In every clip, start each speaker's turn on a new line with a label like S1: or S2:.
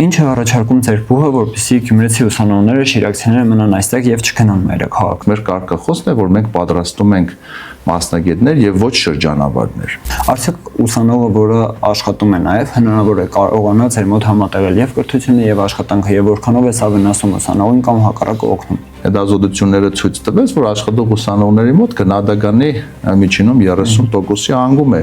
S1: Ինչ է առաջարկում ձեր բուհը, որպեսզի գյումրեցի ուսանողները, շիրակցիները մնան այստեղ եւ չգնան մայրաքաղաք։
S2: Մեր կարգախոսն է, որ մենք պատրաստում ենք մասնագետներ եւ ոչ շրջանավարներ։
S1: Արդյոք ուսանողը, որը աշխատում է նաեւ, հնարավոր է կարողանա ձեր մոտ համատեղել եւ կրթությունը եւ աշխատանքը եւ որքանով է սա վնասում ուսանողին կամ հակառակը օգնում։
S2: Հետազոտությունները ցույց տվեց, որ աշխատող ուսանողների մոտ գնահատականի միջինում 30%-ի անկում է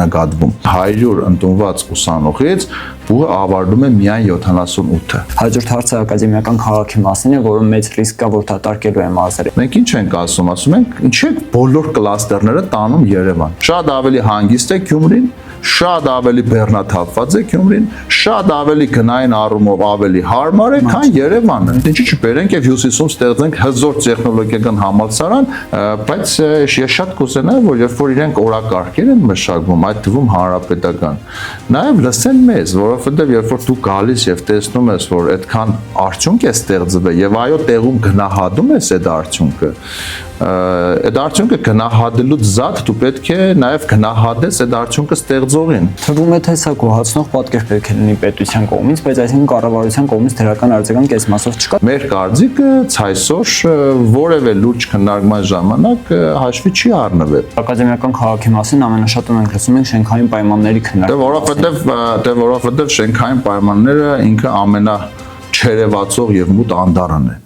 S2: նկատվում։ 100 ընդունված ուսանողից բուհը ավարտում է միայն 78-ը։
S1: Հաջորդ հարցը ակադեմիական քաղաքի մասին է, որը մեծ ռիսկ կա, որ դատարկելու է մարզերը։
S2: Մենք ինչ ենք ասում ենք, ինչի՞ բոլոր կլաստերները տանում Երևան։ Շատ ավելի հանգիստ է Գյումրին, շատ ավելի բեռնաթափված է Գյումրին, շատ ավելի գնային առումով ավելի հարմար է, քան Երևանը։ Ինչի՞ չբերենք եւ հյուսիսում ստեղծենք հզոր տեխնոլոգիական համալսարան, բայց ես շատ կուզենայի, որ երբ որ իրենք օրակարգեր են մշակվում, այդ թվում հանրապետական, նաեւ լսեն մեզ, որովհետեւ երբ որ դու գալիս եւ տեսնում ես, որ այդքան արդյունք է ստեղծվել եւ այո տեղում գնահատում ես այդ արդյունքը, այդ արդյունքը գնահատելուց զատ դու պետք է նաև գնահատես այդ արդյունքը ստեղծողին։
S1: Թվում է թե սա գոհացնող պատկեր պետք է լինի պետության կողմից, բայց այսինքն կառավարության կողմից դրական արձագանք այս մասով չկա։
S2: Մեր կարծիքը այսօր որևէ լուրջ քննարկման ժամանակ հաշվի չի առնվել։
S1: Ակադեմիական քաղաքի մասին ամենաշատը մենք լսում ենք շենքային պայմանների քննարկում։
S2: Որովհետև շենքային պայմանները ինքը ամենաչերևացող եւ մութ անդառն է։